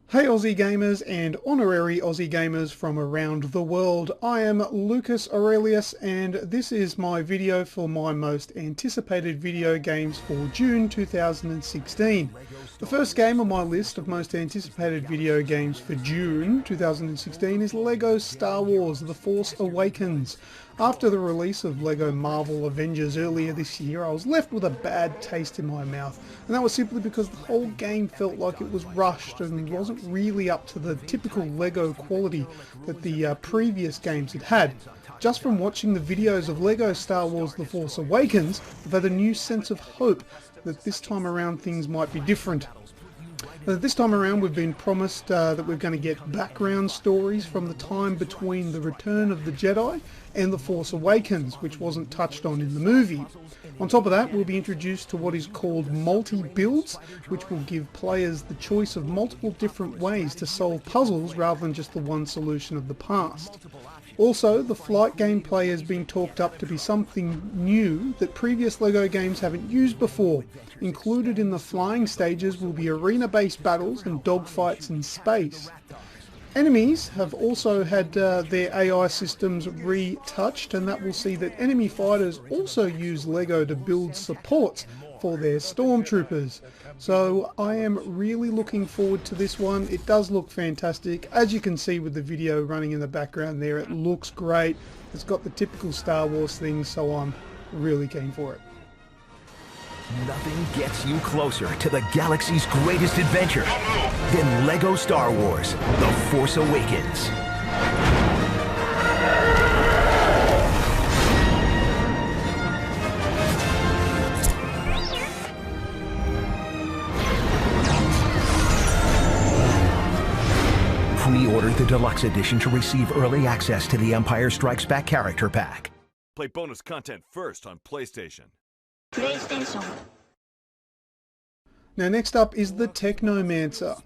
Hey Aussie gamers and honorary Aussie gamers from around the world. I am Lucas Aurelius and this is my video for my most anticipated video games for June 2016. The first game on my list of most anticipated video games for June 2016 is LEGO Star Wars The Force Awakens. After the release of LEGO Marvel Avengers earlier this year, I was left with a bad taste in my mouth, and that was simply because the whole game felt like it was rushed and wasn't really up to the typical LEGO quality that the previous games had had. Just from watching the videos of LEGO Star Wars The Force Awakens, I've had a new sense of hope that this time around things might be different. This time around we've been promised that we're going to get background stories from the time between the Return of the Jedi and The Force Awakens, which wasn't touched on in the movie. On top of that, we'll be introduced to what is called multi-builds, which will give players the choice of multiple different ways to solve puzzles rather than just the one solution of the past. Also, the flight gameplay has been talked up to be something new that previous LEGO games haven't used before. Included in the flying stages will be arena-based battles and dogfights in space. Enemies have also had their AI systems retouched, and that will see that enemy fighters also use LEGO to build supports for their stormtroopers. So I am really looking forward to this one. It does look fantastic. As you can see with the video running in the background there, it looks great. It's got the typical Star Wars things, so I'm really keen for it. Nothing gets you closer to the galaxy's greatest adventure than LEGO Star Wars The Force Awakens. Pre-order the deluxe edition to receive early access to the Empire Strikes Back character pack. Play bonus content first on PlayStation. Now next up is the Technomancer.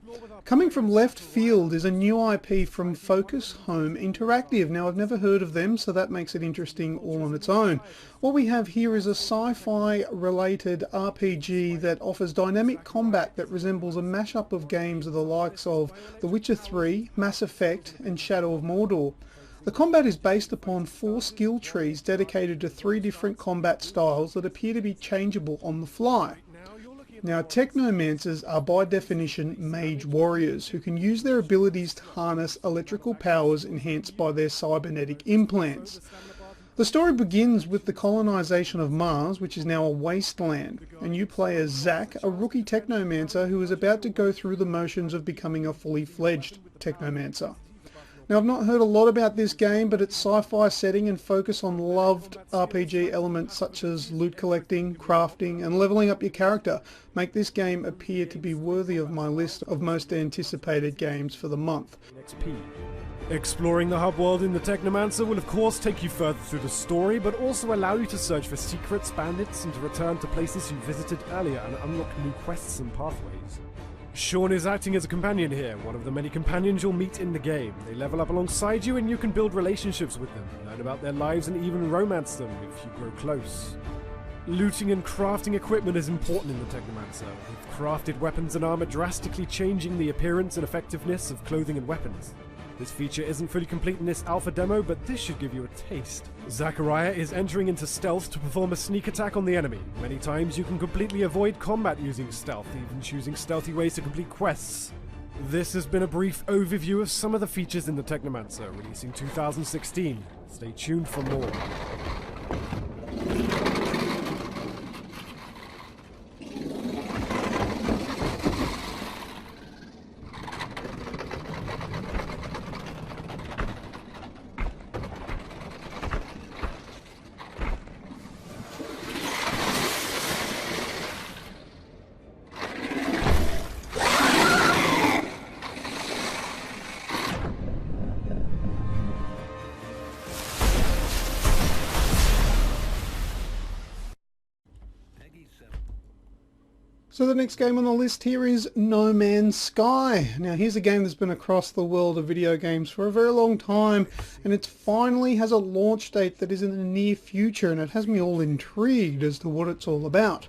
Coming from left field is a new IP from Focus Home Interactive. Now I've never heard of them, so that makes it interesting all on its own. What we have here is a sci-fi related RPG that offers dynamic combat that resembles a mashup of games of the likes of The Witcher 3, Mass Effect and Shadow of Mordor. The combat is based upon 4 skill trees dedicated to 3 different combat styles that appear to be changeable on the fly. Now, Technomancers are by definition mage warriors who can use their abilities to harness electrical powers enhanced by their cybernetic implants. The story begins with the colonization of Mars, which is now a wasteland, and you play as Zack, a rookie Technomancer who is about to go through the motions of becoming a fully fledged Technomancer. Now, I've not heard a lot about this game, but its sci-fi setting and focus on loved RPG elements such as loot collecting, crafting and leveling up your character make this game appear to be worthy of my list of most anticipated games for the month. XP. Exploring the hub world in the Technomancer will of course take you further through the story, but also allow you to search for secrets, bandits, and to return to places you visited earlier and unlock new quests and pathways. Sean is acting as a companion here, one of the many companions you'll meet in the game. They level up alongside you and you can build relationships with them, learn about their lives and even romance them if you grow close. Looting and crafting equipment is important in the Technomancer, with crafted weapons and armor drastically changing the appearance and effectiveness of clothing and weapons. This feature isn't fully complete in this alpha demo, but this should give you a taste. Zachariah is entering into stealth to perform a sneak attack on the enemy. Many times you can completely avoid combat using stealth, even choosing stealthy ways to complete quests. This has been a brief overview of some of the features in the Technomancer, releasing 2016. Stay tuned for more. So the next game on the list here is No Man's Sky. Now here's a game that's been across the world of video games for a very long time, and it finally has a launch date that is in the near future, and it has me all intrigued as to what it's all about.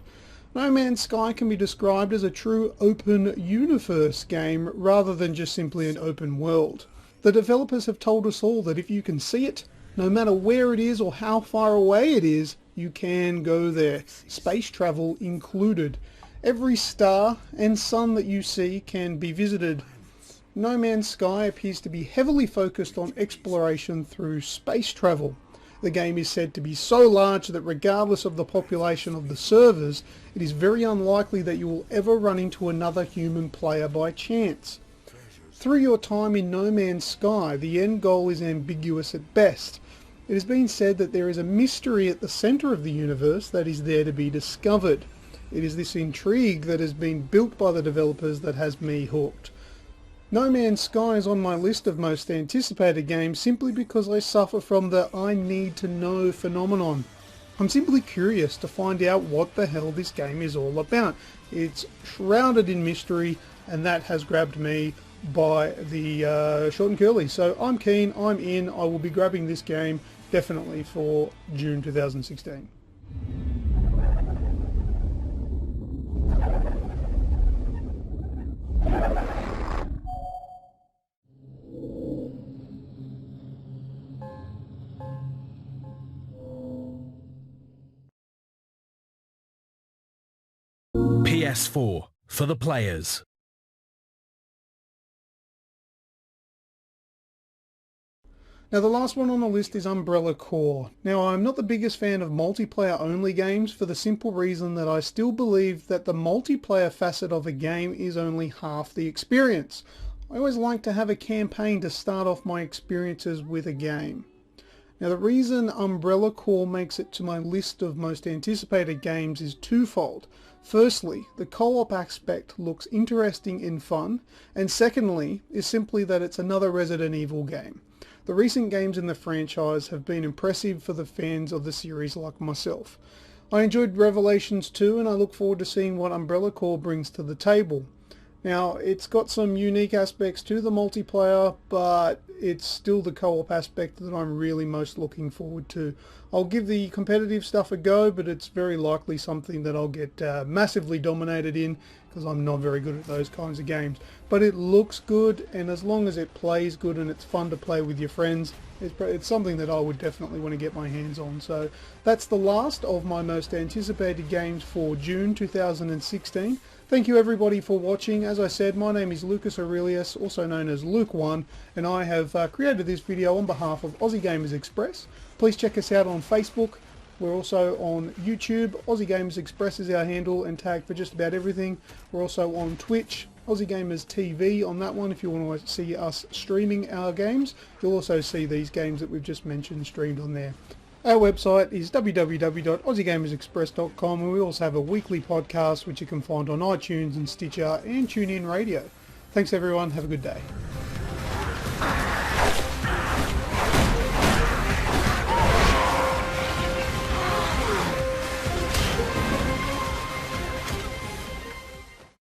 No Man's Sky can be described as a true open universe game rather than just simply an open world. The developers have told us all that if you can see it, no matter where it is or how far away it is, you can go there, space travel included. Every star and sun that you see can be visited. No Man's Sky appears to be heavily focused on exploration through space travel. The game is said to be so large that regardless of the population of the servers, it is very unlikely that you will ever run into another human player by chance. Through your time in No Man's Sky, the end goal is ambiguous at best. It has been said that there is a mystery at the centre of the universe that is there to be discovered. It is this intrigue that has been built by the developers that has me hooked. No Man's Sky is on my list of most anticipated games simply because I suffer from the I need to know phenomenon. I'm simply curious to find out what the hell this game is all about. It's shrouded in mystery, and that has grabbed me by the short and curly. So I'm keen, I'm in, I will be grabbing this game definitely for June 2016. PS4 for the players. Now the last one on the list is Umbrella Corps. Now I'm not the biggest fan of multiplayer only games for the simple reason that I still believe that the multiplayer facet of a game is only half the experience. I always like to have a campaign to start off my experiences with a game. Now the reason Umbrella Corps makes it to my list of most anticipated games is twofold. Firstly, the co-op aspect looks interesting and fun, and secondly is simply that it's another Resident Evil game. The recent games in the franchise have been impressive for the fans of the series like myself. I enjoyed Revelations 2 and I look forward to seeing what Umbrella Corps brings to the table. Now, it's got some unique aspects to the multiplayer, but it's still the co-op aspect that I'm really most looking forward to. I'll give the competitive stuff a go, but it's very likely something that I'll get massively dominated in, because I'm not very good at those kinds of games. But it looks good, and as long as it plays good and it's fun to play with your friends, it's something that I would definitely want to get my hands on. So that's the last of my most anticipated games for June 2016. Thank you everybody for watching. As I said, my name is Lucas Aurelius, also known as Luke1, and I have created this video on behalf of Aussie Gamers Express. Please check us out on Facebook. We're also on YouTube. Aussie Gamers Express is our handle and tag for just about everything. We're also on Twitch, Aussie Gamers TV on that one if you want to see us streaming our games. You'll also see these games that we've just mentioned streamed on there. Our website is www.aussiegamersexpress.com, and we also have a weekly podcast which you can find on iTunes and Stitcher and TuneIn Radio. Thanks everyone, have a good day.